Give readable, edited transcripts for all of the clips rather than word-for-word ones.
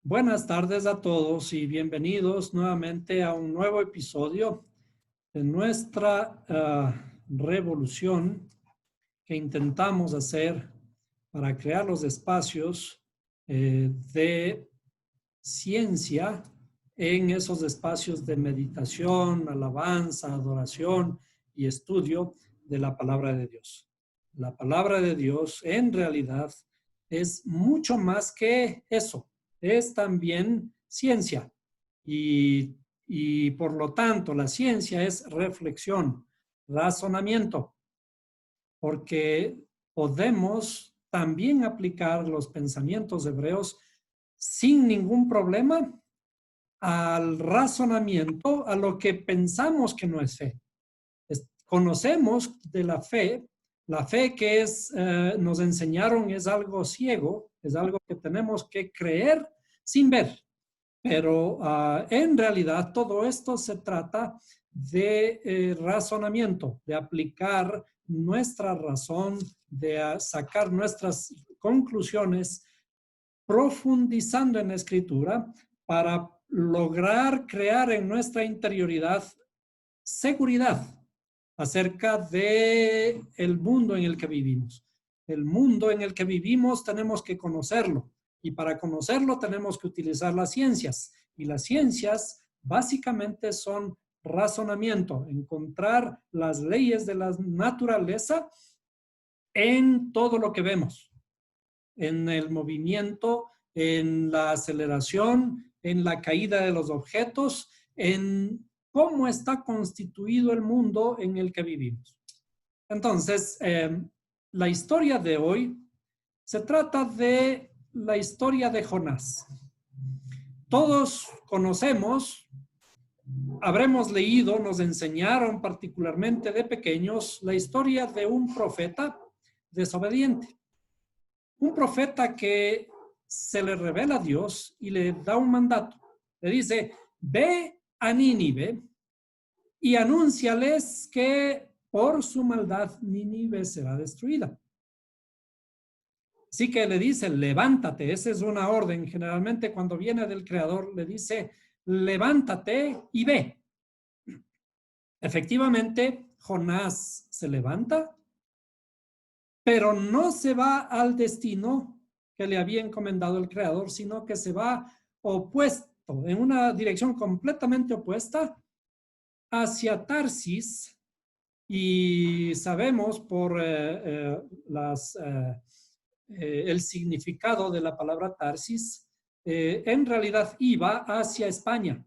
Buenas tardes a todos y bienvenidos nuevamente a un nuevo episodio de nuestra revolución que intentamos hacer para crear los espacios de ciencia en esos espacios de meditación, alabanza, adoración y estudio de la palabra de Dios. La palabra de Dios en realidad es mucho más que eso. Es también ciencia y por lo tanto la ciencia es reflexión, razonamiento, porque podemos también aplicar los pensamientos hebreos sin ningún problema al razonamiento, a lo que pensamos que no es fe. Conocemos de la fe que es, nos enseñaron es algo ciego, es algo que tenemos que creer sin ver. Pero en realidad todo esto se trata de razonamiento, de aplicar nuestra razón, de sacar nuestras conclusiones, profundizando en la escritura para lograr crear en nuestra interioridad seguridad acerca de el mundo en el que vivimos. El mundo en el que vivimos tenemos que conocerlo y para conocerlo tenemos que utilizar las ciencias y las ciencias básicamente son razonamiento, encontrar las leyes de la naturaleza en todo lo que vemos, en el movimiento, en la aceleración, en la caída de los objetos, en cómo está constituido el mundo en el que vivimos. Entonces, la historia de hoy se trata de la historia de Jonás. Todos conocemos, habremos leído, nos enseñaron particularmente de pequeños la historia de un profeta desobediente. Un profeta que se le revela a Dios y le da un mandato. Le dice, ve a Nínive y anúnciales que por su maldad Nínive será destruida. Así que le dice, levántate, esa es una orden. Generalmente cuando viene del Creador le dice, levántate y ve. Efectivamente, Jonás se levanta, pero no se va al destino que le había encomendado el Creador, sino que se va opuesto, en una dirección completamente opuesta, hacia Tarsis, y sabemos por el significado de la palabra Tarsis, en realidad iba hacia España,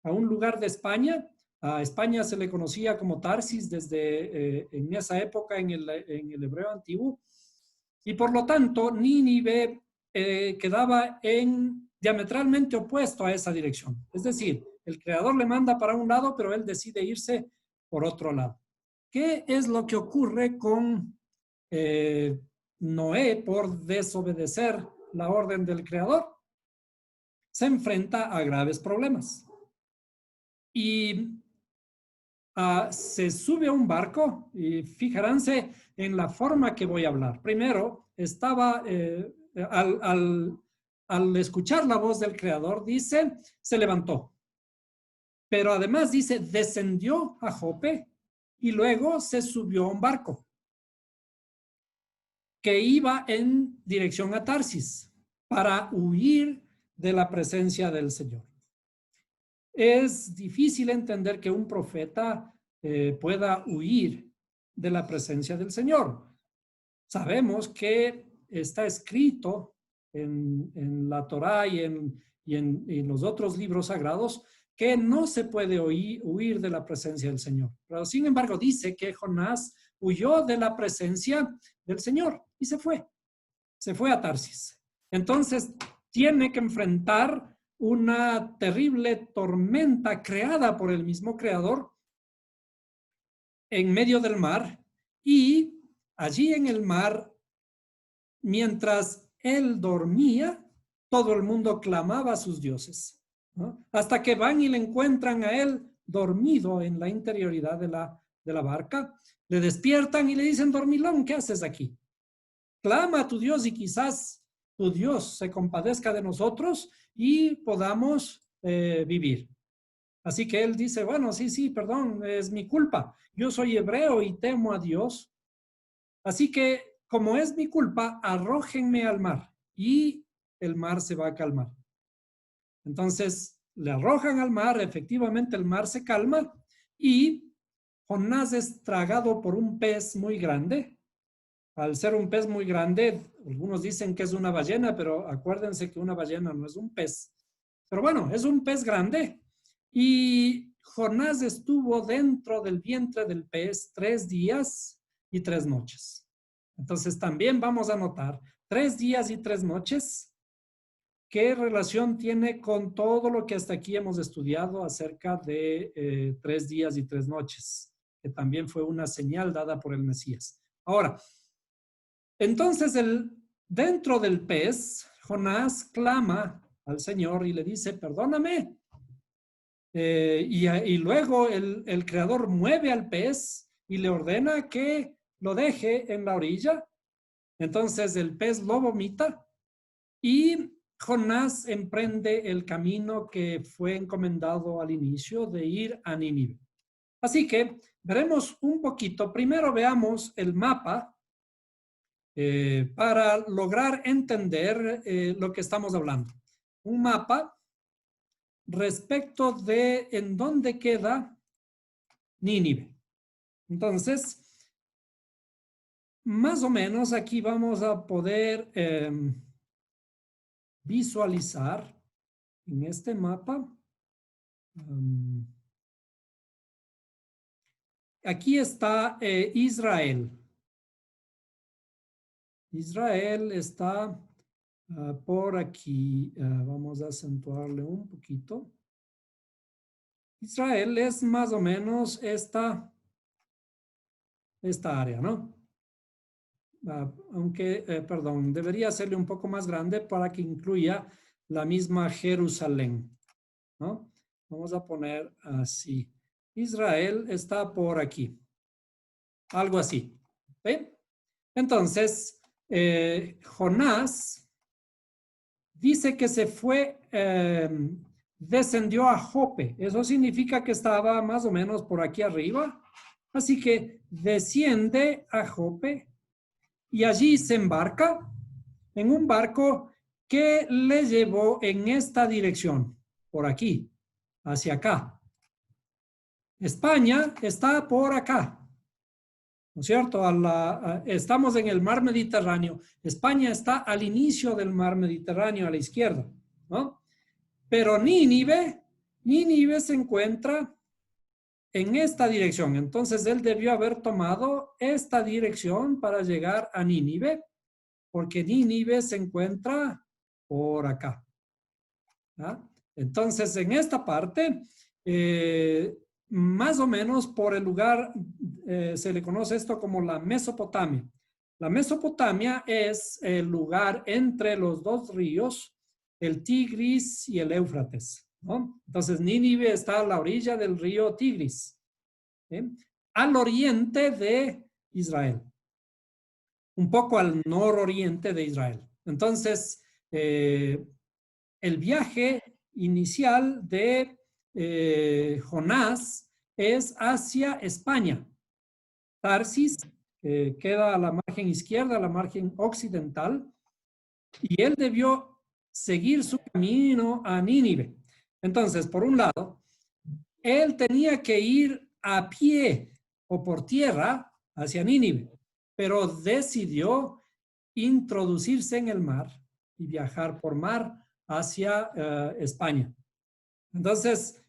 a un lugar de España. A España se le conocía como Tarsis desde en esa época en el hebreo antiguo, y por lo tanto Nínive quedaba diametralmente opuesto a esa dirección. Es decir, el Creador le manda para un lado, pero él decide irse por otro lado. ¿Qué es lo que ocurre con Noé por desobedecer la orden del Creador? Se enfrenta a graves problemas. Y se sube a un barco y fijaránse en la forma que voy a hablar. Primero, estaba, al escuchar la voz del Creador, dice, se levantó. Pero además dice, descendió a Jope y luego se subió a un barco que iba en dirección a Tarsis para huir de la presencia del Señor. Es difícil entender que un profeta pueda huir de la presencia del Señor. Sabemos que está escrito en la Torá y en los otros libros sagrados que no se puede huir de la presencia del Señor. Pero sin embargo dice que Jonás huyó de la presencia del Señor y se fue a Tarsis. Entonces tiene que enfrentar una terrible tormenta creada por el mismo Creador en medio del mar, y allí en el mar, mientras él dormía, todo el mundo clamaba a sus dioses, ¿no? Hasta que van y le encuentran a él dormido en la interioridad de la barca, le despiertan y le dicen, dormilón, ¿qué haces aquí? Clama a tu Dios y quizás tu Dios se compadezca de nosotros y podamos vivir. Así que él dice, bueno, sí, perdón, es mi culpa. Yo soy hebreo y temo a Dios. Así que, como es mi culpa, arrójenme al mar y el mar se va a calmar. Entonces, le arrojan al mar, efectivamente el mar se calma y Jonás es tragado por un pez muy grande. Al ser un pez muy grande, algunos dicen que es una ballena, pero acuérdense que una ballena no es un pez. Pero bueno, es un pez grande. Y Jonás estuvo dentro del vientre del pez 3 días y 3 noches. Entonces también vamos a notar 3 días y 3 noches. ¿Qué relación tiene con todo lo que hasta aquí hemos estudiado acerca de 3 días y 3 noches? Que también fue una señal dada por el Mesías. Ahora, entonces dentro del pez, Jonás clama al Señor y le dice, perdóname. Y luego el creador mueve al pez y le ordena que lo deje en la orilla. Entonces el pez lo vomita y Jonás emprende el camino que fue encomendado al inicio de ir a Nínive. Así que veremos un poquito. Primero veamos el mapa para lograr entender lo que estamos hablando. Un mapa respecto de en dónde queda Nínive. Entonces, más o menos aquí vamos a poder visualizar en este mapa. Aquí está Israel. Israel está por aquí. Vamos a acentuarle un poquito. Israel es más o menos esta área, ¿no? Aunque, perdón, debería hacerle un poco más grande para que incluya la misma Jerusalén, ¿no? Vamos a poner así. Israel está por aquí. Algo así. ¿Sí? Entonces, Jonás dice que se fue, descendió a Jope. Eso significa que estaba más o menos por aquí arriba. Así que desciende a Jope y allí se embarca en un barco que le llevó en esta dirección, por aquí, hacia acá. España está por acá, ¿no es cierto? Estamos en el mar Mediterráneo. España está al inicio del mar Mediterráneo, a la izquierda, ¿no? Pero Nínive se encuentra en esta dirección. Entonces él debió haber tomado esta dirección para llegar a Nínive, porque Nínive se encuentra por acá. ¿Ah? Entonces, en esta parte, más o menos por el lugar, se le conoce esto como la Mesopotamia. La Mesopotamia es el lugar entre los dos ríos, el Tigris y el Éufrates, ¿no? Entonces, Nínive está a la orilla del río Tigris, ¿sí? Al oriente de Israel, un poco al nororiente de Israel. Entonces, el viaje inicial de Jonás es hacia España. Tarsis queda a la margen izquierda, a la margen occidental, y él debió seguir su camino a Nínive. Entonces, por un lado, él tenía que ir a pie o por tierra hacia Nínive, pero decidió introducirse en el mar y viajar por mar hacia España. Entonces,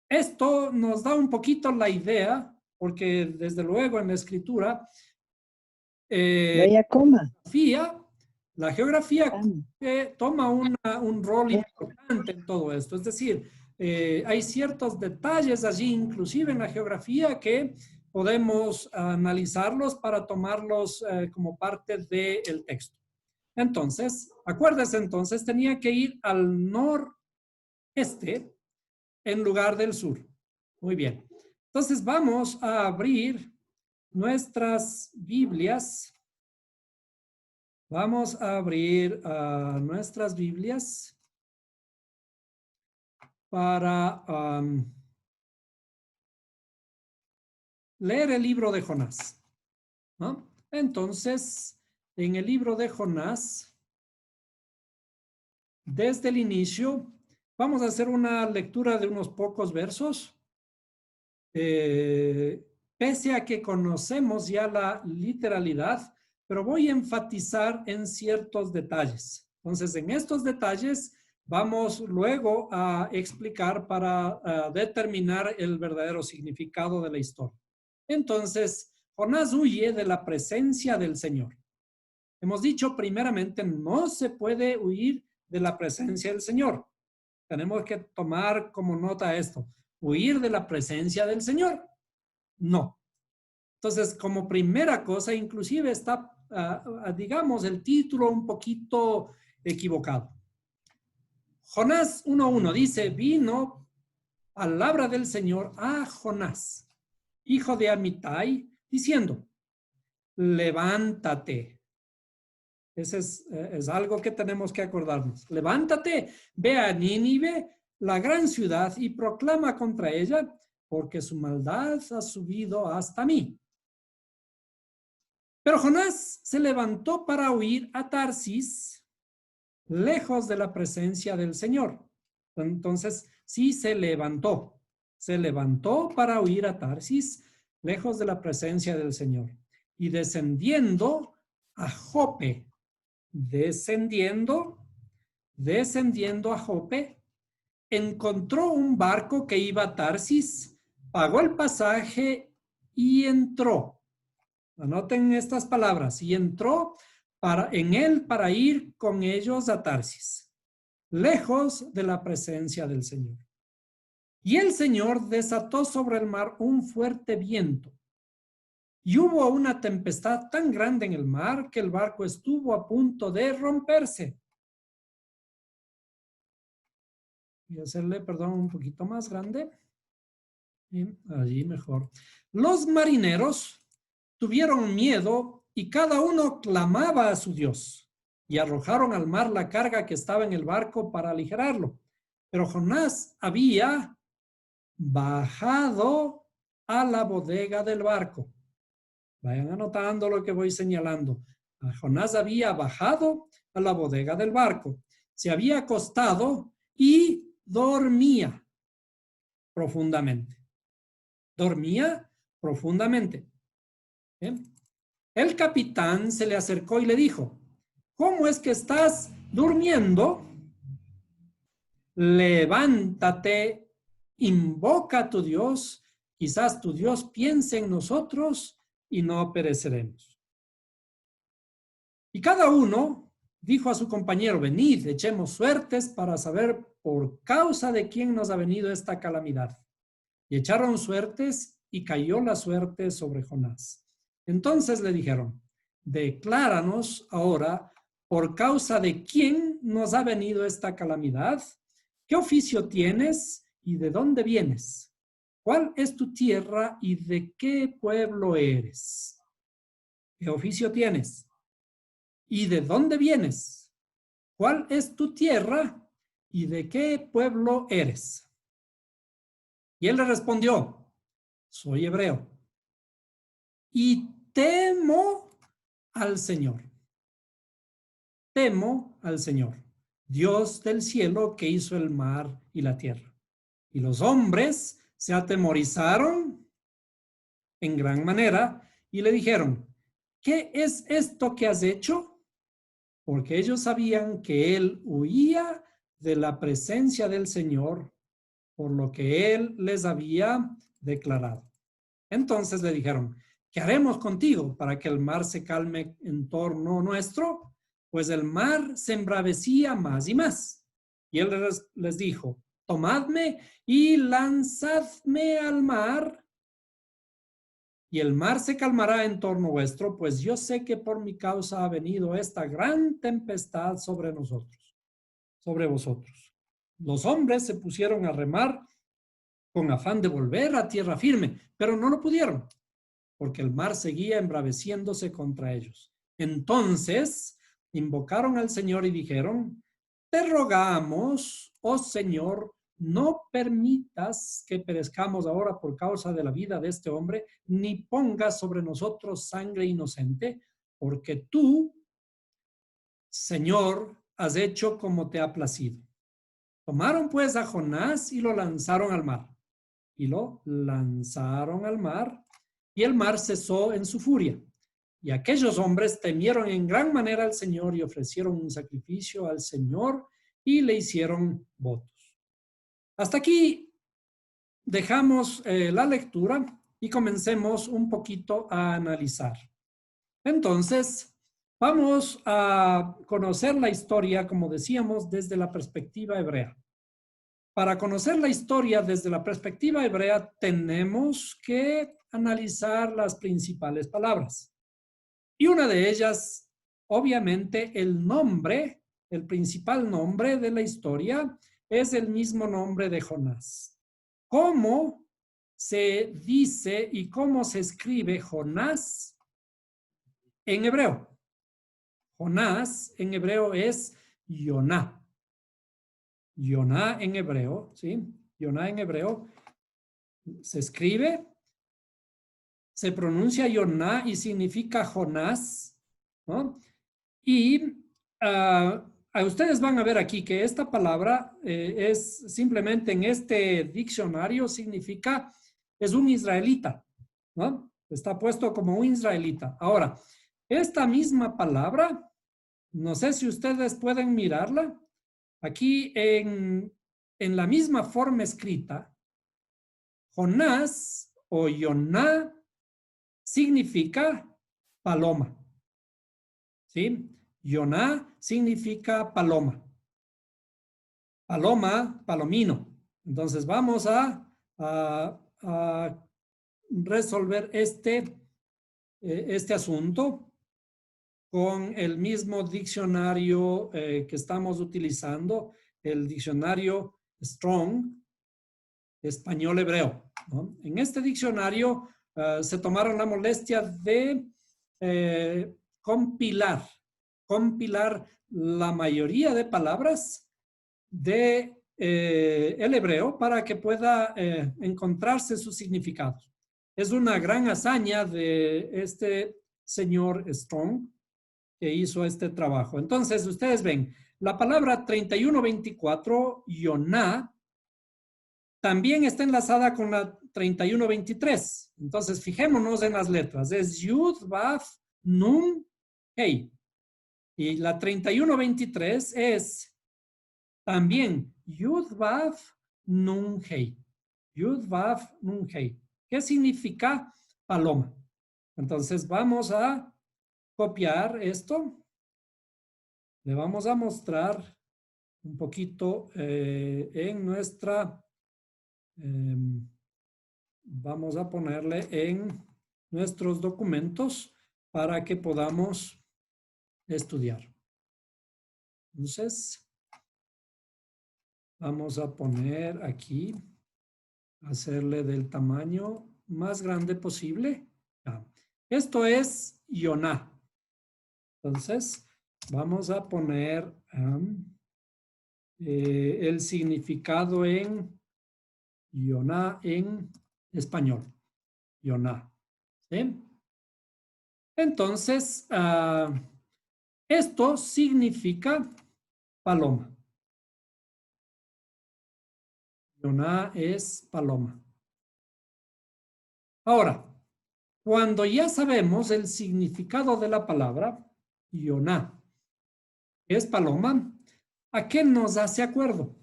esto nos da un poquito la idea, porque desde luego en la escritura, Vaya coma. la geografía toma un rol importante en todo esto. Es decir, hay ciertos detalles allí, inclusive en la geografía, que podemos analizarlos para tomarlos como parte del texto. Entonces, acuérdese entonces, tenía que ir al noreste en lugar del sur. Muy bien. Entonces vamos a abrir nuestras Biblias Vamos a abrir nuestras Biblias para leer el libro de Jonás, ¿no? Entonces, en el libro de Jonás, desde el inicio, vamos a hacer una lectura de unos pocos versos. Pese a que conocemos ya la literalidad, pero voy a enfatizar en ciertos detalles. Entonces, en estos detalles vamos luego a explicar para determinar el verdadero significado de la historia. Entonces, Jonás huye de la presencia del Señor. Hemos dicho primeramente, no se puede huir de la presencia del Señor. Tenemos que tomar como nota esto. Huir de la presencia del Señor. No. Entonces, como primera cosa, inclusive está, digamos, el título un poquito equivocado. Jonás 1:1 dice, vino palabra del Señor a Jonás, hijo de Amitai, diciendo, levántate. Ese es algo que tenemos que acordarnos. Levántate, ve a Nínive, la gran ciudad, y proclama contra ella, porque su maldad ha subido hasta mí. Pero Jonás se levantó para huir a Tarsis, lejos de la presencia del Señor. Entonces, sí se levantó para huir a Tarsis, lejos de la presencia del Señor. Y descendiendo a Jope, descendiendo a Jope, encontró un barco que iba a Tarsis, pagó el pasaje y entró. Anoten estas palabras. Y entró en él para ir con ellos a Tarsis, lejos de la presencia del Señor. Y el Señor desató sobre el mar un fuerte viento. Y hubo una tempestad tan grande en el mar que el barco estuvo a punto de romperse. Voy a hacerle, perdón, un poquito más grande. Bien, allí mejor. Los marineros tuvieron miedo y cada uno clamaba a su Dios y arrojaron al mar la carga que estaba en el barco para aligerarlo. Pero Jonás había bajado a la bodega del barco. Vayan anotando lo que voy señalando. Jonás había bajado a la bodega del barco, se había acostado y dormía profundamente. Dormía profundamente. ¿Bien? El capitán se le acercó y le dijo, ¿cómo es que estás durmiendo? Levántate, invoca a tu Dios, quizás tu Dios piense en nosotros y no pereceremos. Y cada uno dijo a su compañero, venid, echemos suertes para saber por causa de quién nos ha venido esta calamidad. Y echaron suertes y cayó la suerte sobre Jonás. Entonces le dijeron, decláranos ahora por causa de quién nos ha venido esta calamidad, qué oficio tienes y de dónde vienes, cuál es tu tierra y de qué pueblo eres, qué oficio tienes y de dónde vienes, cuál es tu tierra y de qué pueblo eres. Y él le respondió, soy hebreo y temo al Señor. Temo al Señor, Dios del cielo que hizo el mar y la tierra. Y los hombres se atemorizaron en gran manera y le dijeron, ¿qué es esto que has hecho? Porque ellos sabían que él huía de la presencia del Señor, por lo que él les había declarado. Entonces le dijeron, ¿qué haremos contigo para que el mar se calme en torno nuestro? Pues el mar se embravecía más y más. Y él les dijo, tomadme y lanzadme al mar, y el mar se calmará en torno vuestro, pues yo sé que por mi causa ha venido esta gran tempestad sobre nosotros, sobre vosotros. Los hombres se pusieron a remar con afán de volver a tierra firme, pero no lo pudieron, porque el mar seguía embraveciéndose contra ellos. Entonces invocaron al Señor y dijeron, te rogamos, oh Señor, no permitas que perezcamos ahora por causa de la vida de este hombre, ni pongas sobre nosotros sangre inocente, porque tú, Señor, has hecho como te ha placido. Tomaron pues a Jonás y lo lanzaron al mar. Y lo lanzaron al mar, y el mar cesó en su furia. Y aquellos hombres temieron en gran manera al Señor y ofrecieron un sacrificio al Señor y le hicieron votos. Hasta aquí dejamos la lectura y comencemos un poquito a analizar. Entonces, vamos a conocer la historia, como decíamos, desde la perspectiva hebrea. Para conocer la historia desde la perspectiva hebrea, tenemos que analizar las principales palabras. Y una de ellas, obviamente, el nombre, el principal nombre de la historia, es el mismo nombre de Jonás. ¿Cómo se dice y cómo se escribe Jonás en hebreo? Jonás en hebreo es Yoná. Yoná en hebreo, ¿sí? Yoná en hebreo se escribe, se pronuncia Yoná y significa Jonás, ¿no? Y ustedes van a ver aquí que esta palabra es simplemente en este diccionario significa, es un israelita, ¿no? Está puesto como un israelita. Ahora, esta misma palabra, no sé si ustedes pueden mirarla, aquí en la misma forma escrita, Jonás o Yoná significa paloma, ¿sí? Yoná significa paloma. Paloma, palomino. Entonces vamos a resolver este asunto con el mismo diccionario que estamos utilizando, el diccionario Strong, español hebreo, ¿no? En este diccionario se tomaron la molestia de compilar la mayoría de palabras de el hebreo para que pueda encontrarse su significado. Es una gran hazaña de este señor Strong que hizo este trabajo. Entonces, ustedes ven, la palabra 3124, Yoná, también está enlazada con la 3123. Entonces, fijémonos en las letras. Es Yud, Vav, Nun, Hei. Y la 3123 es también Yud, Vav, Nun, Hei. Yud, Vav, Nun, Hei. ¿Qué significa paloma? Entonces, vamos a copiar esto. Le vamos a mostrar un poquito en nuestra... vamos a ponerle en nuestros documentos para que podamos estudiar. Entonces, vamos a poner aquí, hacerle del tamaño más grande posible. Esto es Yoná. Entonces, vamos a poner el significado en Yoná en español. Yoná. ¿Sí? Entonces, esto significa paloma. Yoná es paloma. Ahora, cuando ya sabemos el significado de la palabra, Yoná es paloma, ¿a qué nos hace acuerdo?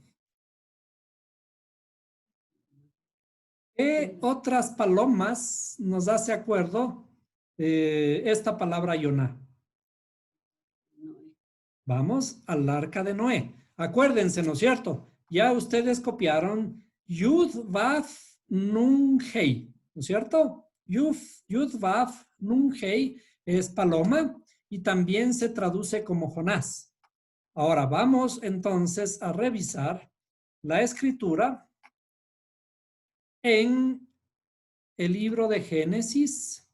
¿Qué otras palomas nos hace acuerdo esta palabra Yoná? Vamos al arca de Noé. Acuérdense, ¿no es cierto? Ya ustedes copiaron Yud, Vav, Nun, Hei, ¿no es cierto? Yud, Vav, Nun, Hei es paloma y también se traduce como Jonás. Ahora vamos entonces a revisar la escritura en el libro de Génesis.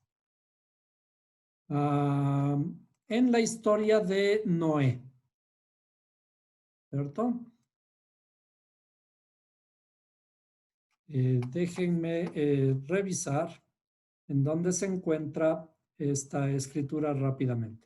en la historia de Noé. ¿Cierto? Déjenme revisar en dónde se encuentra esta escritura rápidamente.